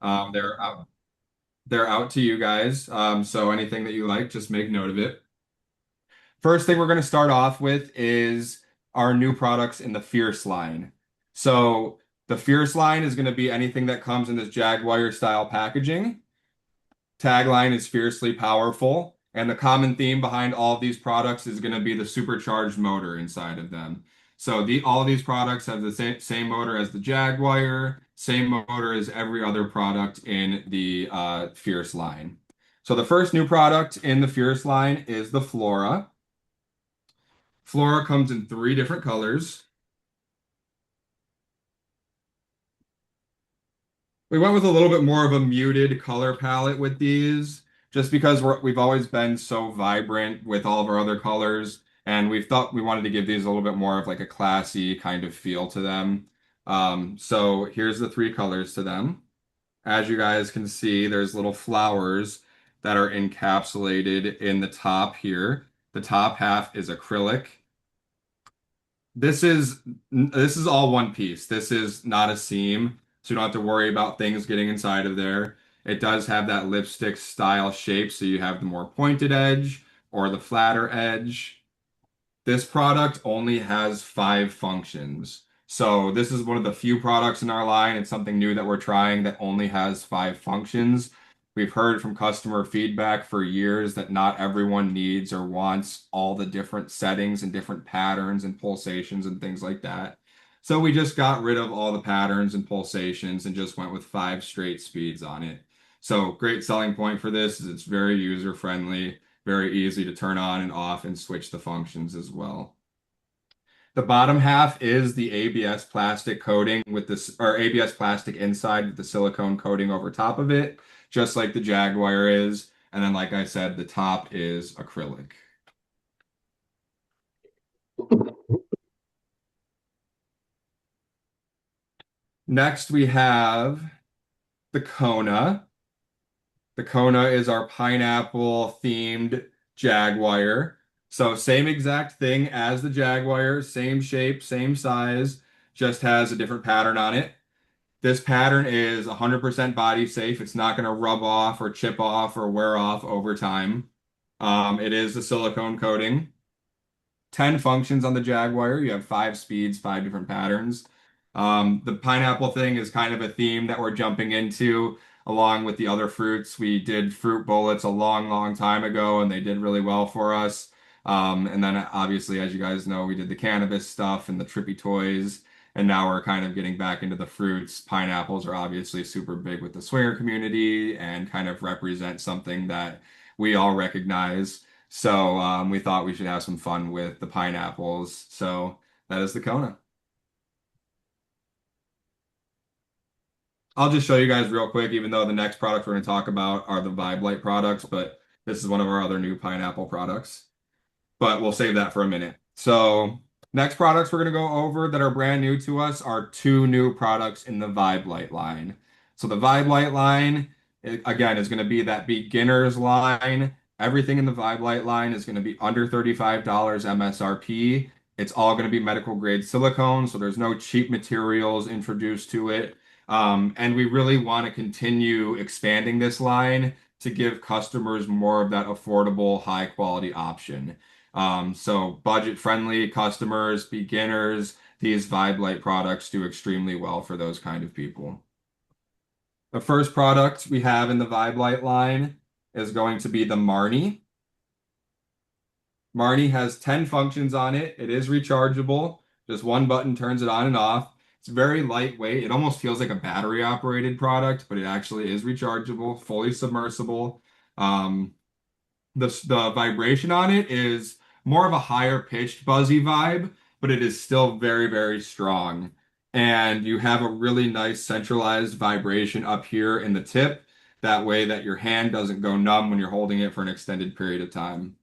They're out. They're out to you guys. So anything that you like, just make note of it. First thing we're going to start off with is our new products in the Fierce line. So the Fierce line is going to be anything that comes in this Jaguar style packaging. Tagline is fiercely powerful, and the common theme behind all of these products is going to be the supercharged motor inside of them. So all of these products have the same motor as the Jaguar, same motor as every other product in the Fierce line. So the first new product in the Fierce line is the Flora. Flora comes in three different colors. We went with a little bit more of a muted color palette with these, just because we've always been so vibrant with all of our other colors, and we thought we wanted to give these a little bit more of like a classy kind of feel to them. So here's the three colors to them. As you guys can see, there's little flowers that are encapsulated in the top here. The top half is acrylic. This is this is all one piece. This is not a seam, so you don't have to worry about things getting inside of there. It does have that lipstick style shape, so you have the more pointed edge or the flatter edge. This product only has five functions. So this is one of the few products in our line. It's something new that we're trying that only has five functions. We've heard from customer feedback for years that not everyone needs or wants all the different settings and different patterns and pulsations and things like that. So we just got rid of all the patterns and pulsations and just went with five straight speeds on it. So great selling point for this is it's very user friendly, very easy to turn on and off and switch the functions as well. The bottom half is the ABS plastic coating with this, or ABS plastic inside with the silicone coating over top of it, just like the Jaguar is. And then, like I said, the top is acrylic. Next, we have the Kona. The Kona is our pineapple themed Jaguar. So same exact thing as the Jaguar, same shape, same size, just has a different pattern on it. This pattern is 100% body safe. It's not going to rub off or chip off or wear off over time. It is the silicone coating. 10 functions on the Jaguar. You have five speeds, five different patterns. The pineapple thing is kind of a theme that we're jumping into along with the other fruits. We did fruit bullets a long, long time ago, and they did really well for us. And then obviously, as you guys know, we did the cannabis stuff and the trippy toys, and now we're kind of getting back into the fruits. Pineapples are obviously super big with the swinger community and kind of represent something that we all recognize. So we thought we should have some fun with the pineapples. So that is the Kona. I'll just show you guys real quick, even though the next product we're going to talk about are the Vibe Light products, but this is one of our other new pineapple products. But we'll save that for a minute. So next products we're going to go over that are brand new to us are two new products in the Vibe Light line. So the Vibe Light line, again, is going to be that beginner's line. Everything in the Vibe Light line is going to be under $35 MSRP. It's all going to be medical grade silicone, so there's no cheap materials introduced to it. And we really want to continue expanding this line to give customers more of that affordable, high quality option. So budget-friendly customers, beginners, these Vibe Light products do extremely well for those kind of people. The first product we have in the Vibe Light line is going to be the Marnie. Marnie has 10 functions on it. It is rechargeable. Just one button turns it on and off. It's very lightweight. It almost feels like a battery operated product, but it actually is rechargeable, fully submersible. Um, the vibration on it is more of a higher pitched buzzy vibe, but it is still very, very strong. And you have a really nice centralized vibration up here in the tip. That way that your hand doesn't go numb when you're holding it for an extended period of time.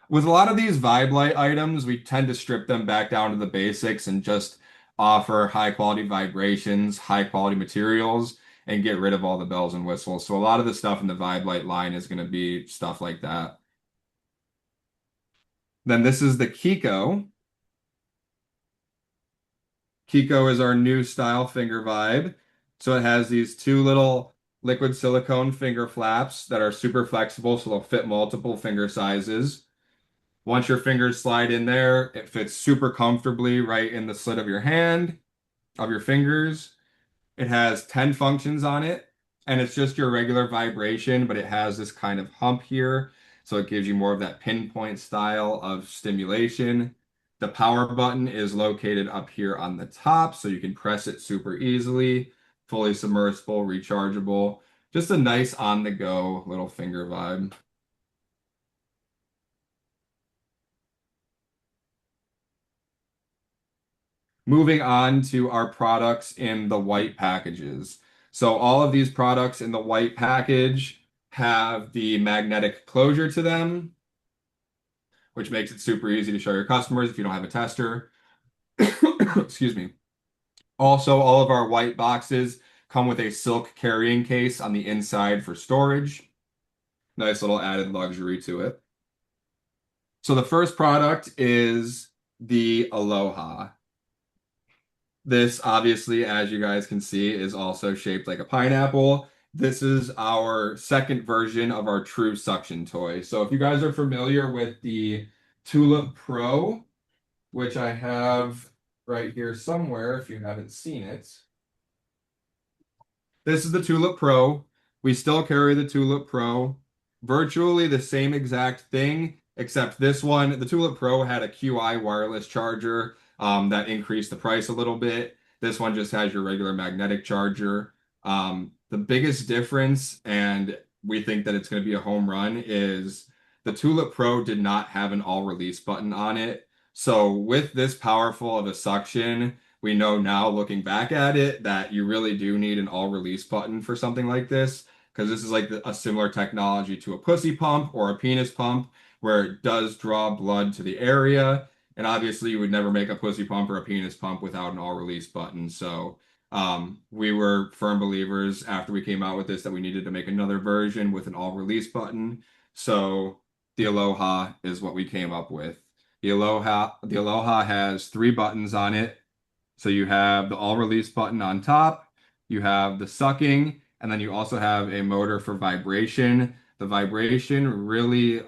With a lot of these Vibe Light items, we tend to strip them back down to the basics and just offer high quality vibrations, high quality materials, and get rid of all the bells and whistles. So a lot of the stuff in the Vibe Light line is going to be stuff like that. Then this is the Kiko. Kiko is our new style finger vibe. So it has these two little liquid silicone finger flaps that are super flexible, so they'll fit multiple finger sizes. Once your fingers slide in there, it fits super comfortably right in the slit of your hand, of your fingers. It has 10 functions on it, and it's just your regular vibration, but it has this kind of hump here, so it gives you more of that pinpoint style of stimulation. The power button is located up here on the top, so you can press it super easily, fully submersible, rechargeable. Just a nice on-the-go little finger vibe. Moving on to our products in the white packages. So all of these products in the white package have the magnetic closure to them, which makes it super easy to show your customers if you don't have a tester. Excuse me. Also, all of our white boxes come with a silk carrying case on the inside for storage. Nice little added luxury to it. So the first product is the Aloha. This obviously, as you guys can see, is also shaped like a pineapple. This is our second version of our true suction toy. So if you guys are familiar with the Tulip Pro, which I have right here somewhere if you haven't seen it. This is the Tulip Pro. We still carry the Tulip Pro. Virtually the same exact thing, except this one, the Tulip Pro had a QI wireless charger that increased the price a little bit. This one just has your regular magnetic charger. The biggest difference, and we think that it's going to be a home run, is the Tulip Pro did not have an all release button on it. So with this powerful of a suction, we know now looking back at it that you really do need an all release button for something like this because this is like a similar technology to a pussy pump or a penis pump where it does draw blood to the area. And obviously, you would never make a pussy pump or a penis pump without an all release button. So, we were firm believers after we came out with this that we needed to make another version with an all release button. So, the Aloha is what we came up with. The Aloha has three buttons on it. So you have the all release button on top, you have the sucking, and then you also have a motor for vibration. The vibration really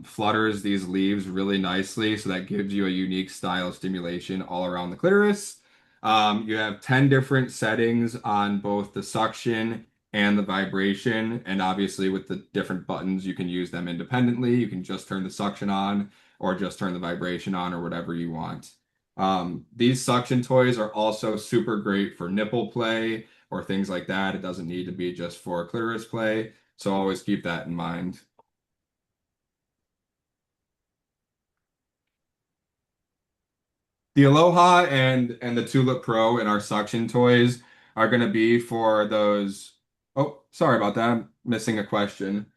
flutters these leaves really nicely, so that gives you a unique style of stimulation all around the clitoris. You have 10 different settings on both the suction and the vibration, and obviously with the different buttons, you can use them independently. You can just turn the suction on or just turn the vibration on or whatever you want. These suction toys are also super great for nipple play or things like that. It doesn't need to be just for clitoris play, so always keep that in mind. The Aloha and the Tulip Pro in our suction toys are going to be for those. Oh, sorry about that. I'm missing a question.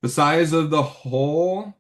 The size of the hole.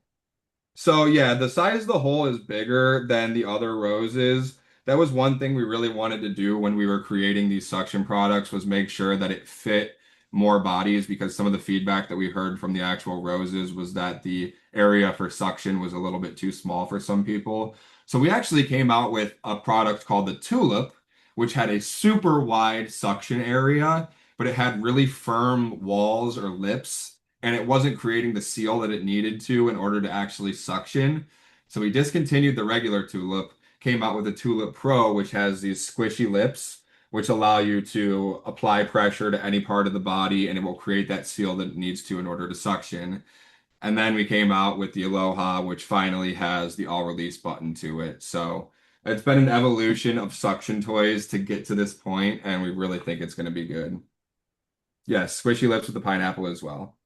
So yeah, the size of the hole is bigger than the other roses. That was one thing we really wanted to do when we were creating these suction products was make sure that it fit more bodies because some of the feedback that we heard from the actual roses was that the area for suction was a little bit too small for some people. So we actually came out with a product called the Tulip, which had a super wide suction area, but it had really firm walls or lips and it wasn't creating the seal that it needed to in order to actually suction. So we discontinued the regular Tulip, came out with a Tulip Pro, which has these squishy lips, which allow you to apply pressure to any part of the body and it will create that seal that it needs to in order to suction. And then we came out with the Aloha, which finally has the all release button to it. So it's been an evolution of suction toys to get to this point, and we really think it's going to be good. Yes, squishy lips with the pineapple as well.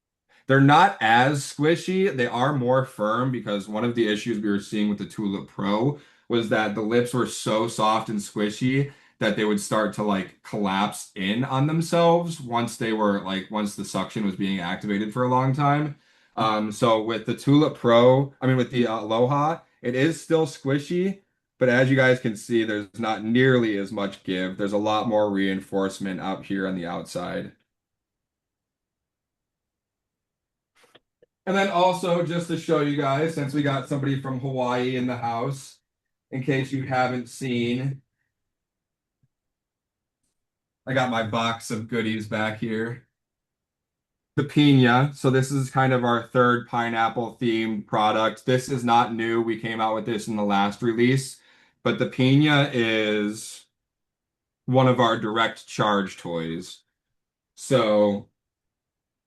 They're not as squishy. They are more firm because one of the issues we were seeing with the Tulip Pro was that the lips were so soft and squishy that they would start to like collapse in on themselves once the suction was being activated for a long time. So with the Tulip Pro, I mean with the Aloha, it is still squishy, but as you guys can see, there's not nearly as much give. There's a lot more reinforcement out here on the outside. And then also, just to show you guys, since we got somebody from Hawaii in the house, in case you haven't seen, I got my box of goodies back here. The Pina. So this is kind of our third pineapple themed product. This is not new. We came out with this in the last release, but the Pina is one of our direct charge toys. So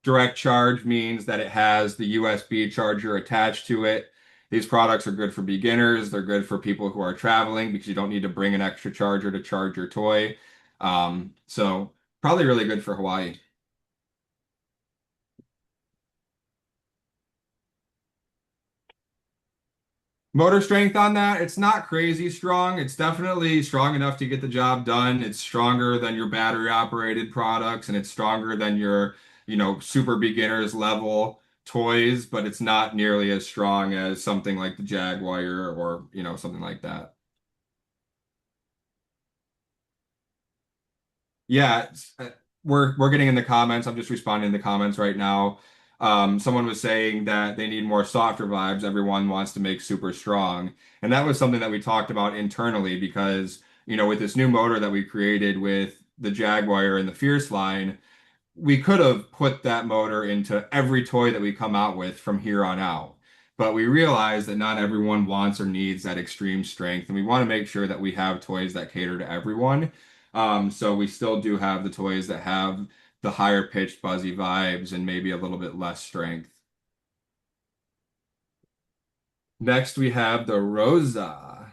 direct charge means that it has the USB charger attached to it. These products are good for beginners. They're good for people who are traveling because you don't need to bring an extra charger to charge your toy. So probably really good for Hawaii. Motor strength on that, it's not crazy strong. It's definitely strong enough to get the job done. It's stronger than your battery operated products and it's stronger than your, super beginners level toys, but it's not nearly as strong as something like the Jaguar or, something like that. Yeah, we're getting in the comments. I'm just responding to the comments right now. Someone was saying that they need more softer vibes. Everyone wants to make super strong, and that was something that we talked about internally because with this new motor that we created with the Jaguar and the Fierce line, we could have put that motor into every toy that we come out with from here on out. But we realize that not everyone wants or needs that extreme strength, and we want to make sure that we have toys that cater to everyone. So we still do have the toys that have the higher pitched buzzy vibes and maybe a little bit less strength. Next, we have the Rosa.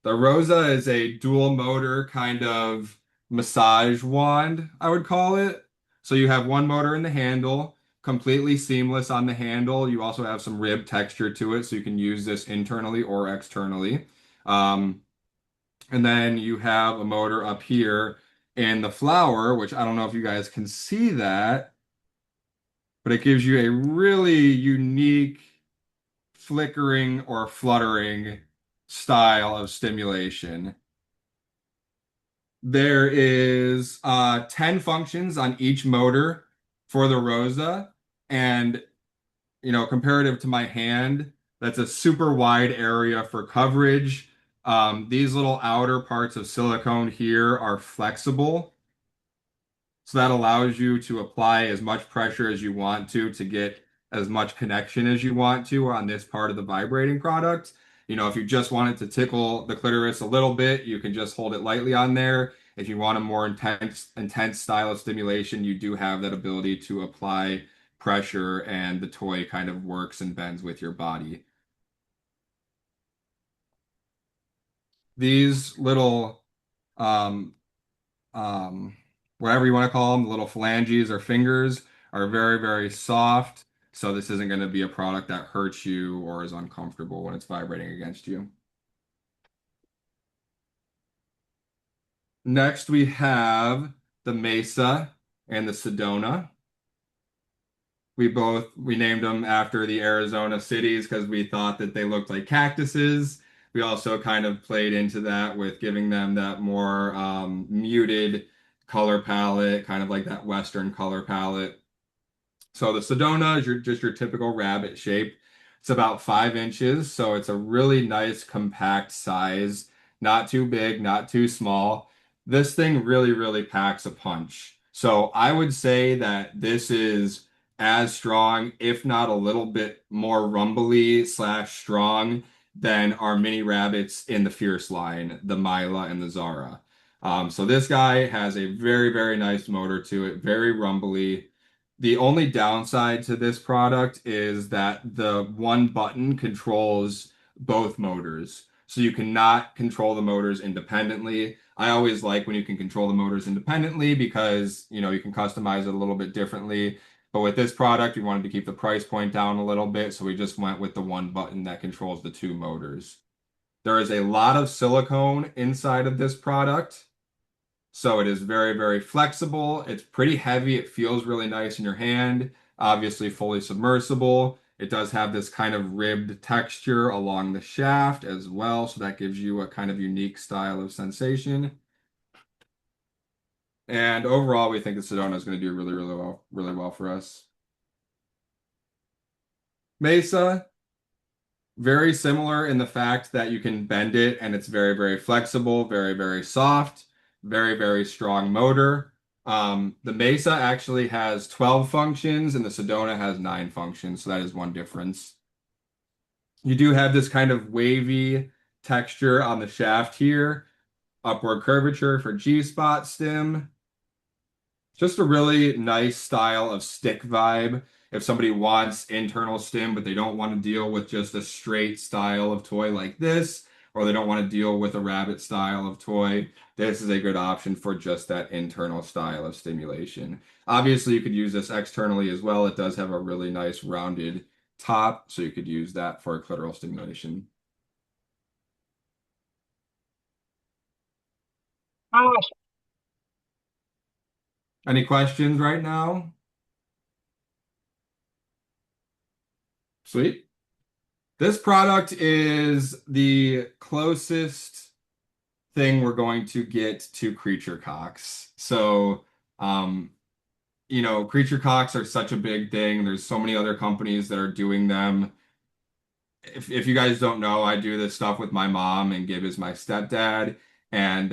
The Rosa is a dual motor kind of massage wand, I would call it. So you have one motor in the handle, completely seamless on the handle. You also have some rib texture to it, so you can use this internally or externally. Um, and then you have a motor up here in the flower, which I don't know if you guys can see that, but it gives you a really unique flickering or fluttering style of stimulation. There is 10 functions on each motor for the Rosa. And, comparative to my hand, that's a super wide area for coverage. These little outer parts of silicone here are flexible. So that allows you to apply as much pressure as you want to get as much connection as you want to on this part of the vibrating product. If you just wanted to tickle the clitoris a little bit, you can just hold it lightly on there. If you want a more intense style of stimulation, you do have that ability to apply pressure and the toy kind of works and bends with your body. These little um, um, whatever you want to call them, the little phalanges or fingers are very, very soft. So this isn't going to be a product that hurts you or is uncomfortable when it's vibrating against you. Next, we have the Mesa and the Sedona. We named them after the Arizona cities because we thought that they looked like cactuses. We also kind of played into that with giving them that more muted color palette, kind of like that Western color palette. So the Sedona is just your typical rabbit shape. It's about 5 inches, so it's a really nice compact size. Not too big, not too small. This thing really, really packs a punch. So I would say that this is as strong, if not a little bit more rumbly slash strong than our mini rabbits in the Fierce line, the Mila and the Zara. So this guy has a very, very nice motor to it, very rumbly. The only downside to this product is that the one button controls both motors. So you cannot control the motors independently. I always like when you can control the motors independently because, you can customize it a little bit differently. But with this product, we wanted to keep the price point down a little bit, so we just went with the one button that controls the two motors. There is a lot of silicone inside of this product. So it is very, very flexible. It's pretty heavy. It feels really nice in your hand. Obviously, fully submersible. It does have this kind of ribbed texture along the shaft as well. So that gives you a kind of unique style of sensation. And overall, we think the Sedona is going to do really well for us. Mesa, very similar in the fact that you can bend it and it's very, very flexible, very, very soft. Very, very strong motor. The Mesa actually has 12 functions and the Sedona has 9 functions, so that is one difference. You do have this kind of wavy texture on the shaft here, upward curvature for G-spot stim. Just a really nice style of stick vibe. If somebody wants internal stim, but they don't want to deal with just a straight style of toy like this, or they don't want to deal with a rabbit style of toy, this is a good option for just that internal style of stimulation. Obviously, you could use this externally as well. It does have a really nice rounded top, so you could use that for clitoral stimulation. Any questions right now? Sweet. This product is the closest thing we're going to get to creature cocks. So, um, creature cocks are such a big thing. There's so many other companies that are doing them. If you guys don't know, I do this stuff with my mom and Gib is my stepdad. And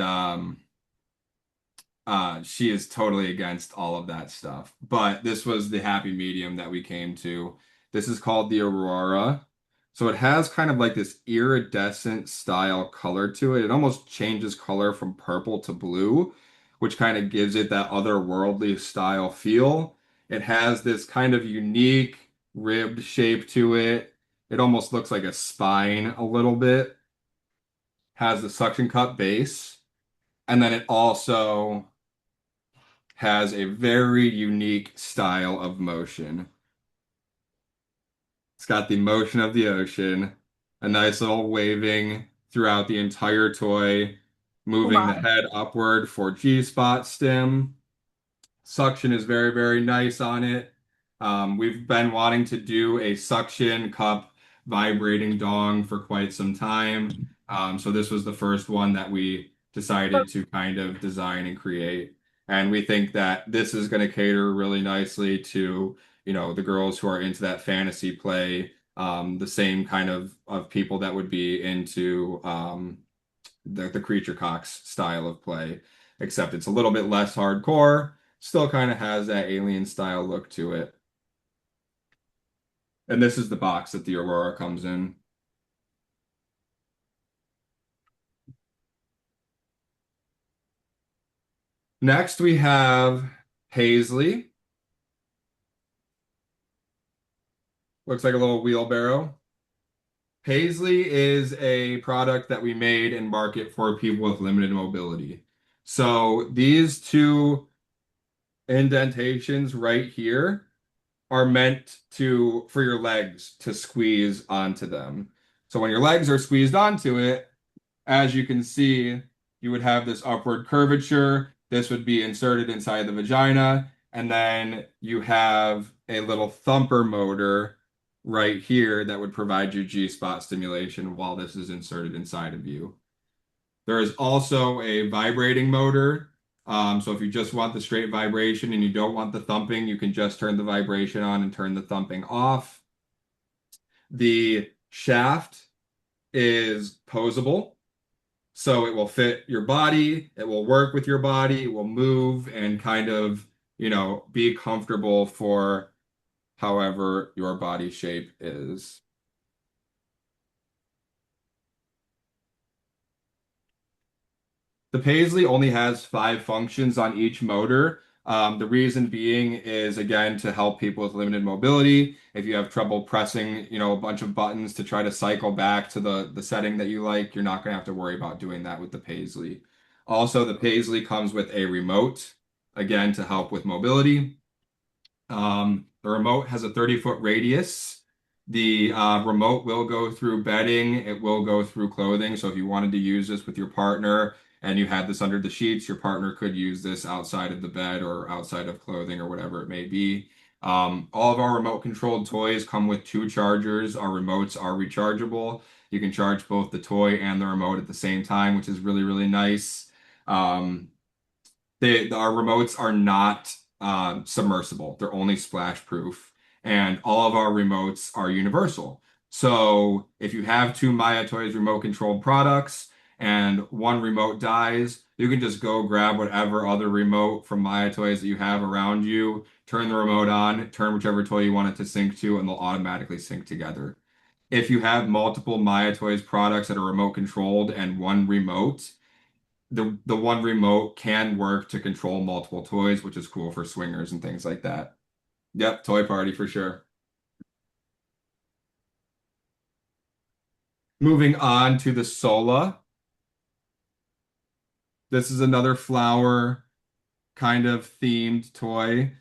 she is totally against all of that stuff. But this was the happy medium that we came to. This is called the Aurora. So it has kind of like this iridescent style color to it. It almost changes color from purple to blue, which kind of gives it that otherworldly style feel. It has this kind of unique ribbed shape to it. It almost looks like a spine a little bit. Has the suction cup base. And then it also has a very unique style of motion. It's got the motion of the ocean, a nice little waving throughout the entire toy, Oh moving the my. head upward for G-spot stim. Suction is very, very nice on it. We've been wanting to do a suction cup vibrating dong for quite some time. So this was the first one that we decided to kind of design and create. And we think that this is going to cater really nicely to, the girls who are into that fantasy play, the same kind of people that would be into the Creature Cox style of play, except it's a little bit less hardcore, still kind of has that alien style look to it. And this is the box that the Aurora comes in. Next, we have Paisley. Looks like a little wheelbarrow. Paisley is a product that we made and market for people with limited mobility. So these two indentations right here are meant to for your legs to squeeze onto them. So when your legs are squeezed onto it, as you can see, you would have this upward curvature. This would be inserted inside the vagina, and then you have a little thumper motor right here that would provide you G-spot stimulation while this is inserted inside of you. There is also a vibrating motor. So if you just want the straight vibration and you don't want the thumping, you can just turn the vibration on and turn the thumping off. The shaft is posable, so it will fit your body, it will work with your body, it will move and kind of, be comfortable for however your body shape is. The Paisley only has 5 functions on each motor. The reason being is again to help people with limited mobility. If you have trouble pressing, a bunch of buttons to try to cycle back to the setting that you like, you're not going to have to worry about doing that with the Paisley. Also, the Paisley comes with a remote, again to help with mobility. The remote has a 30-foot radius. The remote will go through bedding, it will go through clothing. So if you wanted to use this with your partner and you had this under the sheets, your partner could use this outside of the bed or outside of clothing or whatever it may be. All of our remote controlled toys come with 2 chargers. Our remotes are rechargeable. You can charge both the toy and the remote at the same time, which is really, really nice. Um, our remotes are not submersible. They're only splash proof, and all of our remotes are universal. So if you have 2 Maya Toys remote controlled products and one remote dies, you can just go grab whatever other remote from Maya toys that you have around you, turn the remote on, turn whichever toy you want it to sync to, and they'll automatically sync together. If you have multiple Maya Toys products that are remote controlled and one remote, the one remote can work to control multiple toys, which is cool for swingers and things like that. Yep, toy party for sure. Moving on to the Sola. This is another flower kind of themed toy.